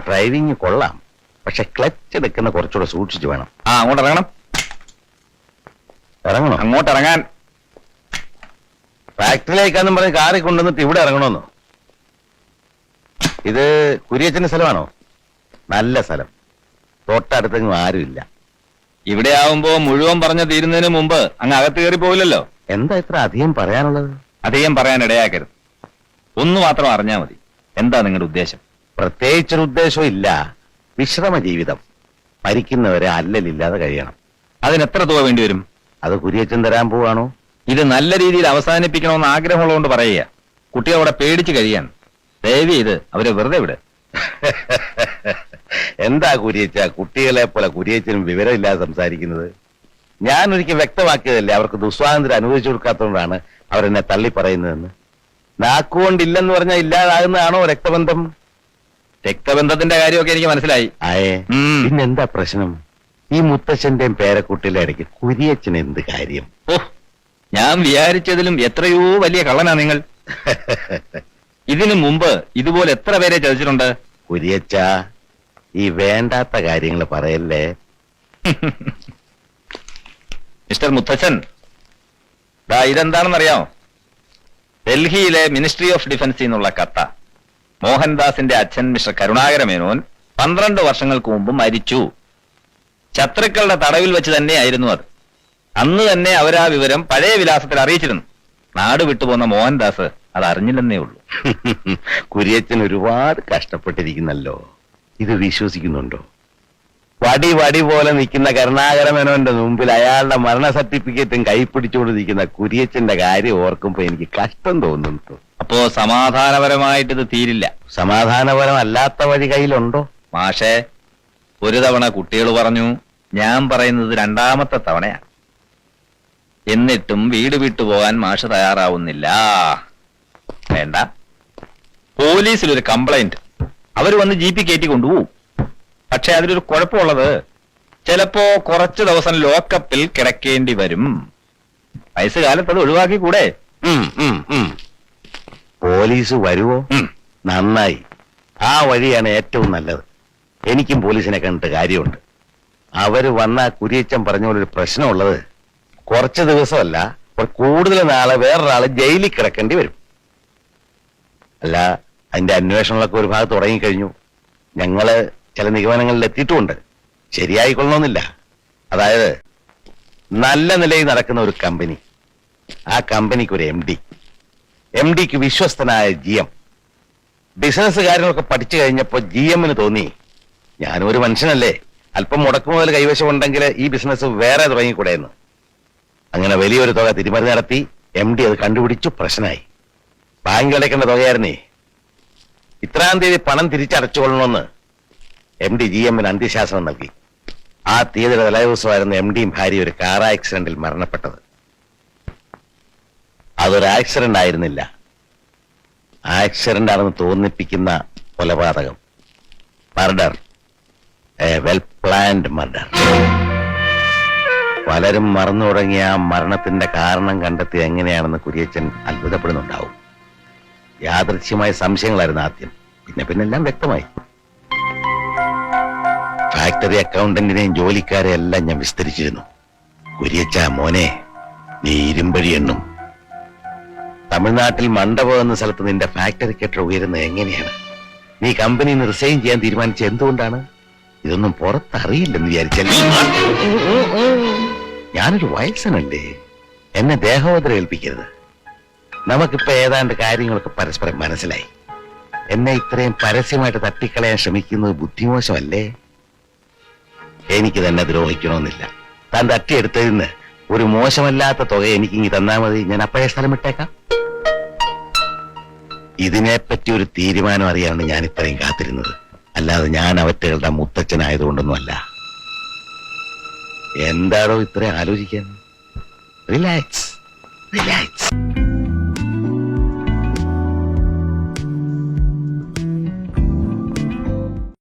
Driving കൊള്ളാം, പക്ഷെ clutch എടുക്കുന്ന കുറച്ചുകൂടെ സൂക്ഷിച്ചു വേണം. അങ്ങോട്ട് ഇറങ്ങണം. ഇറങ്ങണോ? അങ്ങോട്ട് ഇറങ്ങാൻ. ഫാക്ടറിയിലേക്കാന്നും പറഞ്ഞ് കാറിൽ കൊണ്ടുവന്നിട്ട് ഇവിടെ ഇറങ്ങണമെന്നോ? ഇത് കുര്യച്ചന്റെ സ്ഥലമാണോ? നല്ല സ്ഥലം, തൊട്ടടുത്തെങ്ങും ആരുമില്ല. ഇവിടെ ആവുമ്പോ മുഴുവൻ പറഞ്ഞ തീരുന്നതിന് മുമ്പ് അങ്ങ് അകത്ത് കയറി പോവില്ലല്ലോ. എന്താ ഇത്ര അധികം പറയാനുള്ളത്? അധികം പറയാൻ ഇടയാക്കരുത്. ഒന്ന് മാത്രം അറിഞ്ഞാ മതി. എന്താ നിങ്ങളുടെ ഉദ്ദേശം? പ്രത്യേകിച്ചൊരു ഉദ്ദേശവും ഇല്ല. വിശ്രമ ജീവിതം, മരിക്കുന്നവരെ അല്ലലില്ലാതെ കഴിയണം. അതിന് എത്ര തുക വേണ്ടി വരും? അത് കുര്യച്ചൻ തരാൻ പോവാണോ? ഇത് നല്ല രീതിയിൽ അവസാനിപ്പിക്കണമെന്ന് ആഗ്രഹമുള്ളതുകൊണ്ട് പറയുക. കുട്ടികളവിടെ പേടിച്ച് കഴിയാൻ. ദയവ് ചെയ്ത് അവരെ വെറുതെ വിട്. എന്താ കുര്യച്ച കുട്ടികളെ പോലെ കുര്യച്ചനും വിവരമില്ലാതെ സംസാരിക്കുന്നത്? ഞാൻ ഒരിക്കൽ വ്യക്തമാക്കിയതല്ലേ അവർക്ക് ദുസ്വാതന്ത്ര്യം അനുവദിച്ചു കൊടുക്കാത്തതുകൊണ്ടാണ് അവരെന്നെ തള്ളി പറയുന്നതെന്ന്. നാക്കുകൊണ്ടില്ലെന്ന് പറഞ്ഞാൽ ഇല്ലാതാകുന്നതാണോ രക്തബന്ധം? രക്തബന്ധത്തിന്റെ കാര്യമൊക്കെ എനിക്ക് മനസ്സിലായി. പിന്നെന്താ പ്രശ്നം? ഈ മുത്തച്ഛന്റെയും പേരക്കുട്ടിയുടെ ഇടയ്ക്ക് കുര്യച്ചന് എന്ത് കാര്യം? ഞാൻ വിചാരിച്ചതിലും എത്രയോ വലിയ കള്ളനാ നിങ്ങൾ. ഇതിനു മുമ്പ് ഇതുപോലെ എത്ര പേരെ ചതിച്ചിട്ടുണ്ട്? കുര്യച്ച, ഈ വേണ്ടാത്ത കാര്യങ്ങൾ പറയല്ലേ. മിസ്റ്റർ മുത്തച്ഛൻ, ഇതെന്താണെന്നറിയാമോ? ഡൽഹിയിലെ മിനിസ്ട്രി ഓഫ് ഡിഫൻസിൽ നിന്നുള്ള കത്ത. മോഹൻദാസിന്റെ അച്ഛൻ മിസ്റ്റർ കരുണാകര മേനോൻ 12 വർഷങ്ങൾക്ക് മുമ്പ് മരിച്ചു. ശത്രുക്കളുടെ തടവിൽ വെച്ച് തന്നെയായിരുന്നു അത്. അന്ന് തന്നെ അവരാ വിവരം പഴയ വിലാസത്തിൽ അറിയിച്ചിരുന്നു. നാട് വിട്ടുപോന്ന മോഹൻദാസ് അത് അറിഞ്ഞില്ലെന്നേ ഉള്ളൂ. കുര്യച്ചൻ ഒരുപാട് കഷ്ടപ്പെട്ടിരിക്കുന്നല്ലോ. ഇത് വിശ്വസിക്കുന്നുണ്ടോ? വടി വടി പോലെ നിൽക്കുന്ന കരുണാകര മേനോന്റെ മുമ്പിൽ അയാളുടെ മരണ സർട്ടിഫിക്കറ്റും കൈപ്പിടിച്ചുകൊണ്ട് നിൽക്കുന്ന കുര്യച്ചന്റെ കാര്യം ഓർക്കുമ്പോ എനിക്ക് കഷ്ടം തോന്നുന്നു. അപ്പോ സമാധാനപരമായിട്ട് ഇത് തീരില്ല. സമാധാനപരമല്ലാത്ത വഴി കയ്യിലുണ്ടോ? മാഷേ, ഒരു തവണ കുട്ടികൾ പറഞ്ഞു, ഞാൻ പറയുന്നത് 2ാമത്തെ തവണയാണ്. എന്നിട്ടും വീട് വിട്ടുപോകാൻ മാഷ് തയ്യാറാവുന്നില്ല. വേണ്ട, പോലീസിലൊരു കംപ്ലൈന്റ്. അവർ വന്ന് ജീപ്പി കയറ്റി കൊണ്ടുപോകും. പക്ഷെ അതിലൊരു കുഴപ്പമുള്ളത്, ചിലപ്പോ കുറച്ചു ദിവസം ലോക്കപ്പിൽ കിടക്കേണ്ടി വരും. വയസ്സുകാലത്ത് അത് ഒഴിവാക്കി കൂടെ? പോലീസ് വരുവോ? നന്നായി. ആ വഴിയാണ് ഏറ്റവും നല്ലത്. എനിക്കും പോലീസിനെ കണ്ടിട്ട് കാര്യമുണ്ട്. അവര് വന്ന കുര്യച്ചൻ പറഞ്ഞ പോലെ ഒരു പ്രശ്നമുള്ളത്, കുറച്ച് ദിവസമല്ല, കൂടുതൽ നാളെ വേറൊരാള് ജയിലിൽ കിടക്കേണ്ടി വരും. അല്ല, അതിന്റെ അന്വേഷണങ്ങളൊക്കെ ഒരു ഭാഗത്ത് തുടങ്ങിക്കഴിഞ്ഞു. ഞങ്ങള് ചില നിഗമനങ്ങളിൽ എത്തിയിട്ടുമുണ്ട്. ശരിയായിക്കൊള്ളണമെന്നില്ല. അതായത്, നല്ല നിലയിൽ നടക്കുന്ന ഒരു കമ്പനി, ആ കമ്പനിക്ക് ഒരു എം ഡിക്ക് വിശ്വസ്തനായ GM. ബിസിനസ് കാര്യങ്ങളൊക്കെ പഠിച്ചു കഴിഞ്ഞപ്പോ GMന് തോന്നി, ഞാനും ഒരു മനുഷ്യനല്ലേ, അല്പം മുടക്കുമുതൽ കൈവശമുണ്ടെങ്കിൽ ഈ ബിസിനസ് വേറെ തുടങ്ങിക്കൂടെയെന്ന്. അങ്ങനെ വലിയൊരു തുക തിരിമറി നടത്തി. MD അത് കണ്ടുപിടിച്ചു. പ്രശ്നമായി. ബാങ്ക് അടയ്ക്കേണ്ട തുകയായിരുന്നേ. ഇത്രാം തീയതി പണം തിരിച്ചടച്ചുകൊള്ളണമെന്ന് MD GMന് അന്ത്യശാസനം നൽകി. ആ തീയതിയുടെ തലേദിവസമായിരുന്നു MDയും ഭാര്യ ഒരു കാർ ആക്സിഡന്റിൽ മരണപ്പെട്ടത്. അതൊരു ആക്സിഡന്റ് ആയിരുന്നില്ല. ആക്സിഡന്റ് ആണെന്ന് തോന്നിപ്പിക്കുന്ന കൊലപാതകം. Murder. A well planned murder. പലരും മറന്നു തുടങ്ങിയ ആ മരണത്തിന്റെ കാരണം കണ്ടെത്തി എങ്ങനെയാണെന്ന് കുര്യച്ചൻ അത്ഭുതപ്പെടുന്നുണ്ടാവും. യാദൃശ്യമായ സംശയങ്ങളായിരുന്നു ആദ്യം. പിന്നെല്ലാം വ്യക്തമായി. ഫാക്ടറി അക്കൗണ്ടന്റിനെയും ജോലിക്കാരെ എല്ലാം ഞാൻ വിസ്തരിച്ചിരുന്നു. കുര്യച്ച മോനെ, നീ ഇരുമ്പഴി എണ്ണും. തമിഴ്നാട്ടിൽ മണ്ഡപം എന്ന സ്ഥലത്ത് നിന്റെ ഫാക്ടറി കെട്ടിടം ഉയരുന്നത് എങ്ങനെയാണ്? നീ കമ്പനിയിൽ നിന്ന് റിസൈൻ ചെയ്യാൻ തീരുമാനിച്ച എന്തുകൊണ്ടാണ്? ഇതൊന്നും പുറത്തറിയില്ലെന്ന് വിചാരിച്ചല്ലേ? ഞാനൊരു വയസ്സനല്ലേ, എന്നെ ദേഹോദരം ഏൽപ്പിക്കരുത്. നമുക്കിപ്പോ ഏതാണ്ട് കാര്യങ്ങളൊക്കെ പരസ്പരം മനസ്സിലായി. എന്നെ ഇത്രയും പരസ്യമായിട്ട് തട്ടിക്കളയാൻ ശ്രമിക്കുന്നത് ബുദ്ധിമോശമല്ലേ? എനിക്ക് തന്നെ ദ്രോഹിക്കണമെന്നില്ല. താൻ തട്ടിയെടുത്തതിന് ഒരു മോശമല്ലാത്ത തുക എനിക്കിങ്ങി തന്നാ മതി. ഞാൻ അപ്പോഴേ സ്ഥലം വിട്ടേക്കാം. ഇതിനെപ്പറ്റി ഒരു തീരുമാനം അറിയാനാണ് ഞാൻ ഇത്രയും കാത്തിരുന്നത്. അല്ലാതെ ഞാൻ അവറ്റകളുടെ മുത്തച്ഛനായതുകൊണ്ടൊന്നുമല്ല. എന്താണോ ഇത്രയും ആലോചിക്കാൻ? റിലാക്സ്.